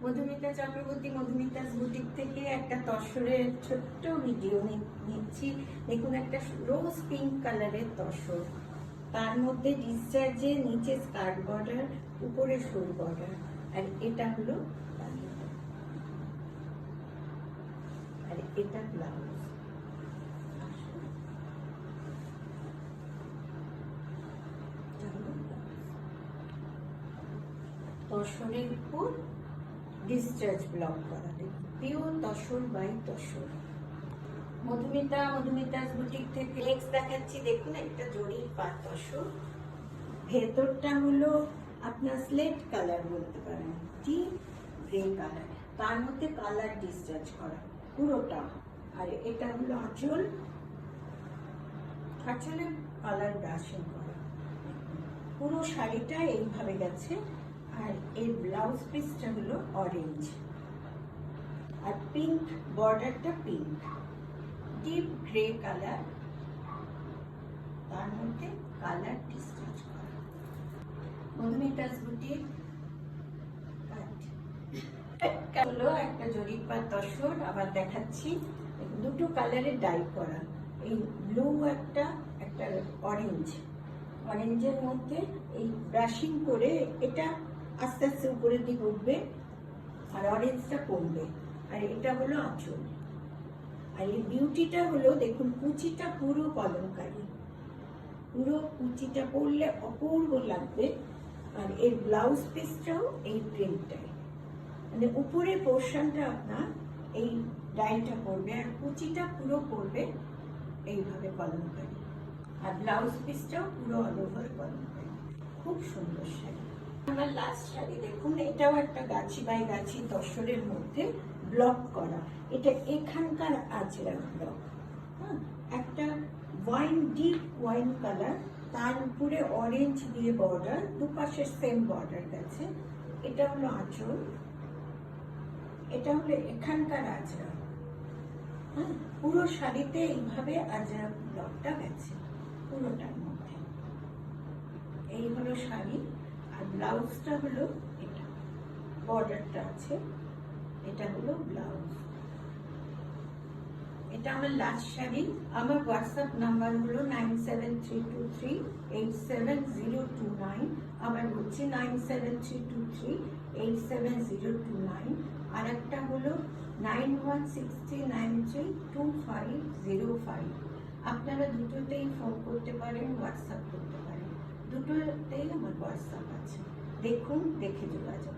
Madhumita Chakraborty Madhumita's boutique থেকে একটা তসরের ছোট্ট ভিডিও নিচ্ছি। দেখুন, একটা রোজ পিঙ্ক কালারের তসর, তার মধ্যে ডিসচার্জে নিচে স্কার্ট বর্ডার, উপরে শোল বর্ডার, আর এটা হলো আর এটা ব্লাউজ। তসরের উপর ডিসচার্জ ব্লক করা, পিওর তসর বাই তসর। মধুমিতাস বুটিক থেকে নেক্সট দেখাচ্ছি। দেখুন, একটা জরির পাত তসর, ভেতরটা হলো আপনার স্লেট কালার বলতে পারেন, ডিপ গ্রে কালার, তার মধ্যে কালার ডিসচার্জ করা পুরোটা। আর এটা হলো আঁচল, আঁচলে কালার ব্রাশিং করা, পুরো শাড়িটা এইভাবে গেছে। আর এই ব্লাউজ পিসটা হলো অরেঞ্জ, আর পিঙ্ক বর্ডারটা পিঙ্ক, ডিপ গ্রে কালার, তার মধ্যে কালার ডিসচার্জ করা। মধুমিতাস বুটিক হলো একটা জরির পাত তসর। আবার দেখাচ্ছি, দুটো কালারের ডাই করা, এই ব্লু একটা অরেঞ্জের মধ্যে এই ব্রাশিং করে এটা আস্তে আস্তে উপরের দিকে উঠবে আর অরেঞ্জটা কমবে। আর এটা হলো আঁচল। আর এই বিউটিটা হলো, দেখুন কুচিটা পুরো কলমকারী, পুরো কুচিটা পরলে অপূর্ব লাগবে। আর এর ব্লাউজ পিসটাও এই প্রিন্টটাই, মানে উপরের পোর্শনটা আপনার এই ডাইটা পড়বে আর কুচিটা পুরো পড়বে এইভাবে কলমকারী, আর ব্লাউজ পিসটাও পুরো অল ওভার কলমকারী। খুব সুন্দর শাড়ি। আমার লাস্ট শাড়ি দেখুন, এটাও একটা গাছি বাই গাছি তসরের মধ্যে ব্লক করা। এটা এখানকার আঁচড়া ব্লক, একটা ডিপ ওয়াইন কালার, তার উপরে অরেঞ্জ দিয়ে বর্ডার, দুপাশে সেম বর্ডার গেছে। এটা হলো আঁচল, এটা হলো এখানকার আঁচড়া। পুরো শাড়িতে এইভাবে আঁচড়া ব্লকটা গেছে পুরোটার মধ্যে। এই হলো শাড়ি, আর ব্লাউজটা হলো এটা, বর্ডারটা আছে, এটা হলো ব্লাউজ। এটা আমার লাস্ট শাড়ি। আমার হোয়াটসঅ্যাপ নাম্বার হলো 9732387029। আবার বলছি 9732387029। আর একটা হলো 9163932505। আপনারা দুটোতেই ফোন করতে পারেন, হোয়াটসঅ্যাপ করতে পারেন, দুটোতেই আমার হোয়াটসঅ্যাপ আছে। দেখুন, দেখে যোগাযোগ